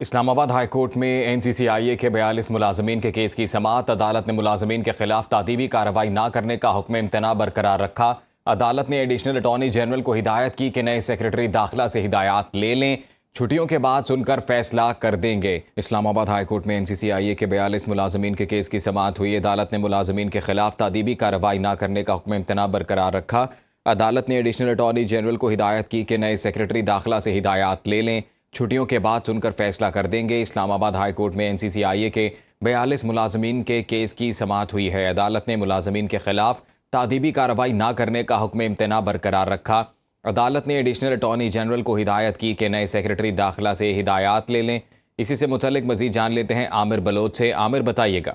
اسلام آباد high court میں NCCIA کے 42 ملازمین کے کیس کی سماعت۔ عدالت نے ملازمین کے خلاف تعدیبی کارروائی نہ کرنے کا حکم امتناع برقرار رکھا۔ عدالت نے ایڈیشنل اٹارنی جنرل کو ہدایت کی کہ نئے سیکرٹری داخلہ سے ہدایات لے لیں، چھٹیوں کے بعد سن کر فیصلہ کر دیں گے۔ اسلام آباد ہائی کورٹ میں NCCIA کے 42 ملازمین کے کیس کی سماعت ہوئی۔ عدالت نے ملازمین کے خلاف تعدیبی کارروائی نہ کرنے کا حکم امتناع برقرار رکھا۔ عدالت نے ایڈیشنل اٹارنی جنرل کو ہدایت کی کہ نئے سیکرٹری داخلہ سے ہدایات لے لیں، چھٹیوں کے بعد سن کر فیصلہ کر دیں گے۔ اسلام آباد ہائی کورٹ میں NCCIA کے 42 ملازمین کے کیس کی سماعت ہوئی ہے۔ عدالت نے ملازمین کے خلاف تعدیبی کارروائی نہ کرنے کا حکم امتناع برقرار رکھا۔ عدالت نے ایڈیشنل اٹارنی جنرل کو ہدایت کی کہ نئے سیکرٹری داخلہ سے ہدایات لے لیں۔ اسی سے متعلق مزید جان لیتے ہیں عامر بلوچ سے۔ عامر، بتائیے گا۔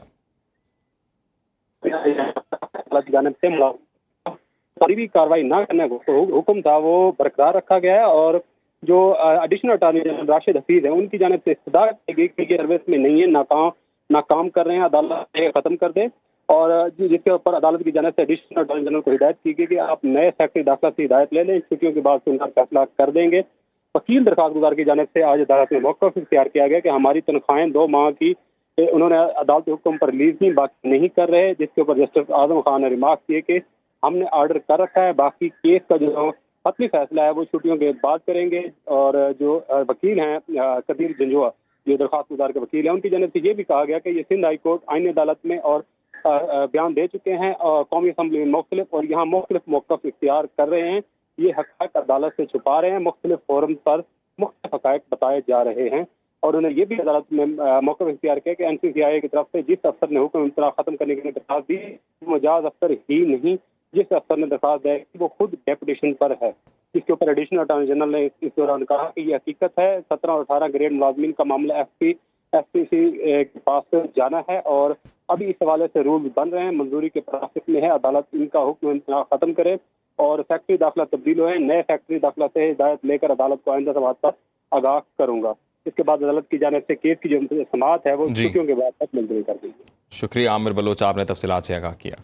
تعدیبی کارروائی نہ کرنے کا حکم تھا وہ برقرار رکھا گیا ہے، اور جو additional attorney general Rashid Hafeez ہیں ان کی جانب سے استدعا کی گئی کہ یہ سروس میں نہیں ہے، ناکام کر رہے ہیں، عدالت ختم کر دیں، اور جس کے اوپر عدالت کی جانب سے ایڈیشنل اٹارنی جنرل کو ہدایت کی گئی کہ آپ نئے سیکرٹری داخلہ سے ہدایت لے لیں، چھٹیوں کے بعد سن کر فیصلہ کر دیں گے۔ وکیل درخواست گزار کی جانب سے آج عدالت میں موقف اختیار کیا گیا کہ ہماری تنخواہیں 2 ماہ کی انہوں نے عدالت حکم پر ریلیز باقی نہیں کر رہے، جس کے اوپر جسٹس اعظم خان نے ریمارک کیے کہ ہم نے آرڈر کر رکھا ہے، باقی کیس کا جو حتمی فیصلہ ہے وہ چھٹیوں کے بعد کریں گے۔ اور جو وکیل ہیں قدیر جنجوہ، جو درخواست گزار کے وکیل ہیں، ان کی جانب سے یہ بھی کہا گیا کہ یہ سندھ ہائی کورٹ آئینی عدالت میں اور بیان دے چکے ہیں، اور قومی اسمبلی میں مختلف اور یہاں مختلف موقف اختیار کر رہے ہیں، یہ حقائق عدالت سے چھپا رہے ہیں، مختلف فورم پر مختلف حقائق بتائے جا رہے ہیں، اور انہیں یہ بھی عدالت میں موقف اختیار کیا کہ NCCIA کی طرف سے جس افسر نے حکم امتناع ختم کرنے کے لیے درخواست دی وہ مجاز افسر ہی نہیں، جس افسر نے درخواست دی وہ خود ڈیپوٹیشن پر ہے۔ اس کے اوپر ایڈیشنل اٹارنی جنرل نے اس دوران کہا کہ یہ حقیقت ہے، 17 اور 18 گریڈ ملازمین کا معاملہ FPC کے پاس جانا ہے، اور ابھی اس حوالے سے رول بن رہے ہیں، منظوری کے پروسیس میں ہے، عدالت ان کا حکم امتناع ختم کرے اور فیکٹری داخلہ تبدیل ہوئے، نئے فیکٹری داخلہ سے ہدایت لے کر عدالت کو آئندہ سماعت پر آگاہ کروں گا۔ اس کے بعد عدالت کی جانب سے کیس کی جو سماعت ہے وہ چھٹیوں کے بعد تک منظور کر دی گئی۔ شکریہ عامر بلوچ، آپ نے تفصیلات سے آگاہ کیا۔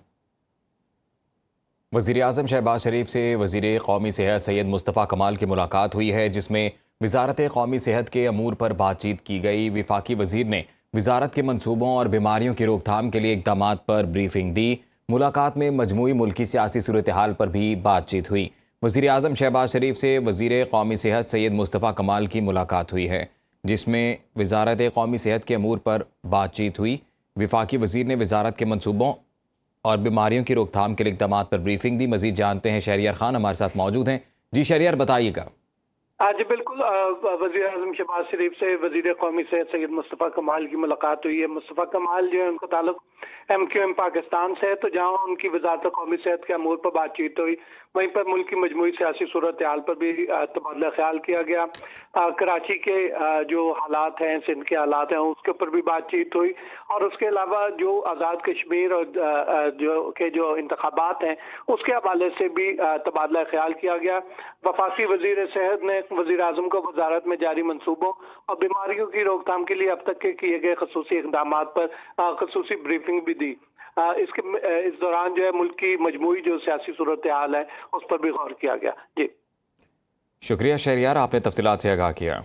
وزیراعظم شہباز شریف سے وزیر قومی صحت سید مصطفیٰ کمال کی ملاقات ہوئی ہے، جس میں وزارت قومی صحت کے امور پر بات چیت کی گئی۔ وفاقی وزیر نے وزارت کے منصوبوں اور بیماریوں کی روک تھام کے لیے اقدامات پر بریفنگ دی۔ ملاقات میں مجموعی ملکی سیاسی صورتحال پر بھی بات چیت ہوئی۔ وزیراعظم شہباز شریف سے وزیر قومی صحت سید مصطفیٰ کمال کی ملاقات ہوئی ہے، جس میں وزارت قومی صحت کے امور پر بات چیت ہوئی۔ وفاقی وزیر نے وزارت کے منصوبوں اور بیماریوں کی روک تھام کے لیے اقدامات پر بریفنگ دی۔ مزید جانتے ہیں، شہریار خان ہمارے ساتھ موجود ہیں۔ جی شہریار، بتائیے گا۔ جی بالکل، وزیر اعظم شہباز شریف سے وزیر قومی صحت سید مصطفیٰ کمال کی ملاقات ہوئی ہے۔ مصطفیٰ کمال جو ہے ان کا تعلق MQM پاکستان سے ہے، تو جہاں ان کی وزارت قومی صحت کے امور پر بات چیت ہوئی، وہیں پر ملک کی مجموعی سیاسی صورتحال پر بھی تبادلہ خیال کیا گیا۔ کراچی کے جو حالات ہیں، سندھ کے حالات ہیں، اس کے اوپر بھی بات چیت ہوئی، اور اس کے علاوہ جو آزاد کشمیر اور جو انتخابات ہیں اس کے حوالے سے بھی تبادلہ خیال کیا گیا۔ وفاقی وزیر صحت نے وزیر اعظم کو وزارت میں جاری منصوبوں اور بیماریوں کی روک تھام کے لیے اب تک کے کیے گئے خصوصی اقدامات پر خصوصی بریفنگ بھی دی۔ اس دوران جو ہے ملک کی مجموعی جو سیاسی صورتحال ہے اس پر بھی غور کیا گیا۔ جی شکریہ شہریار، آپ نے تفصیلات سے آگاہ کیا۔